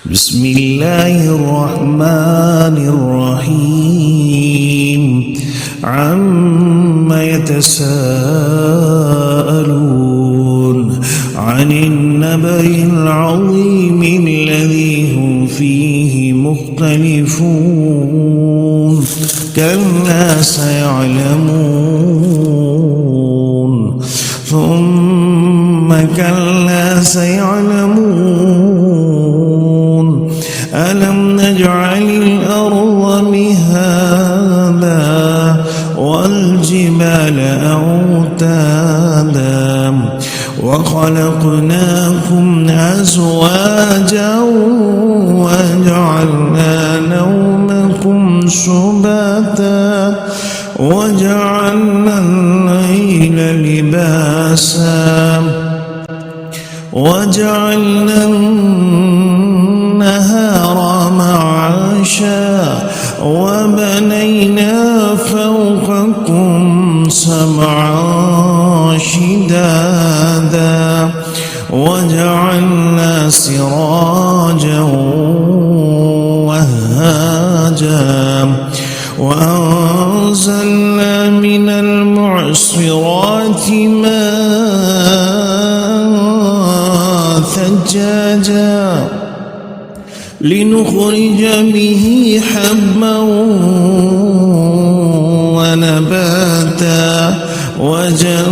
بسم الله الرحمن الرحيم عما يتساءلون عن النبأ العظيم الذي هم فيه مختلفون كلا سيعلمون ثم كلا سيعلمون ألم نجعل الأرض مهادا والجبال أوتادا وخلقناكم أزواجا وجعلنا نومكم سباتا وجعلنا الليل لباسا وجعلنا النهار معاشا وبنينا فوقكم سبعا شدادا وجعلنا سراجا وهاجا وأنزلنا من المعصرات ماء ثجاجا لنخرج به حبا ونباتا وجنات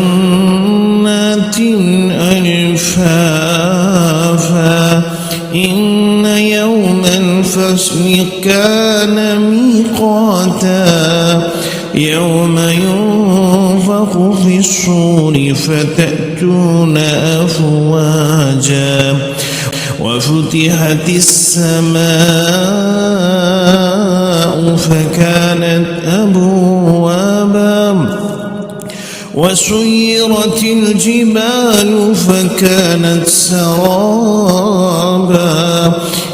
ألفافا إن يوم الفصل كان ميقاتا يوم ينفخ في الصور فتأتون أفواجا وفتحت السماء فكانت أبوابا وسيرت الجبال فكانت سرابا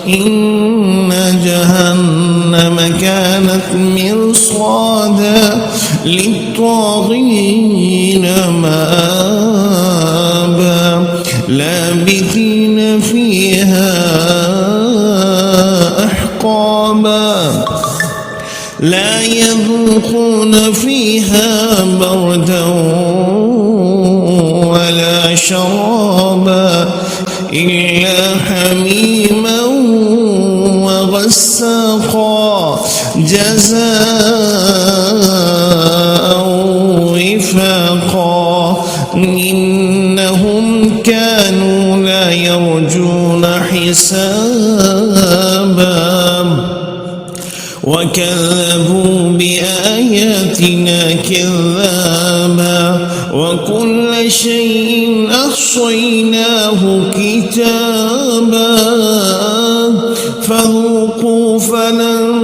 إن جهنم كانت مرصادا للطاغين مآبا لابثين فيها أحقابا لا يذوقون فيها بردا ولا شرابا إلا حميما وغساقا جزاء وفاقا إنهم كانوا لا يرجون حسابا وكذبوا بآياتنا كذابا وكل شيء أحصيناه كتابا فذوقوا فلن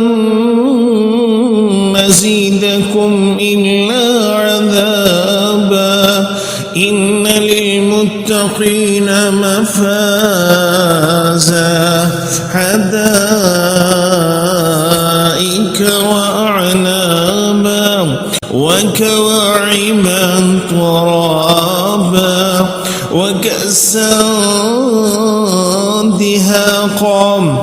نزيدكم إلا عذابا إن للمتقين مفازا حدائق وأعنابا وكواعبا ترابا وكأسا دهاقا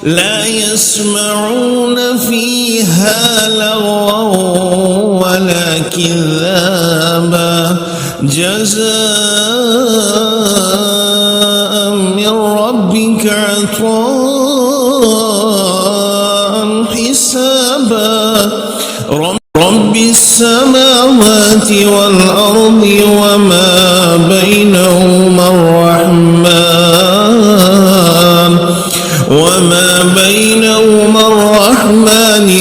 لا يسمعون فيها لغوا ولا كذابا جزاء من ربك عطاء حسابا رب السماوات والأرض وما بينهما الرحمن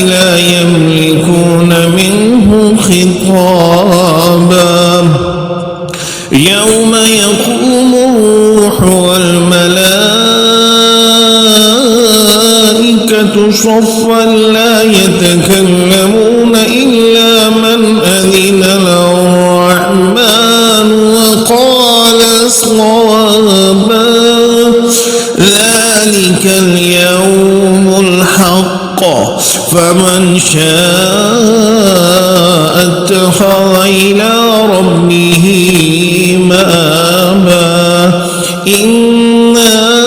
لا يملكون منه خطابا يوم يقوم الروح والملائكة صفا لا يتكلمون إلا من أذن له الرحمن وقال صوابا ذلك اليوم الحق فمن شاء اتخذ إلى ربه مآبا إنا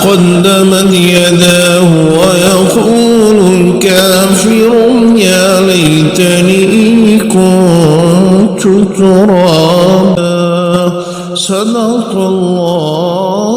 قدمت يداه ويقول الكافر يا ليتني كنت ترابا. صدق الله.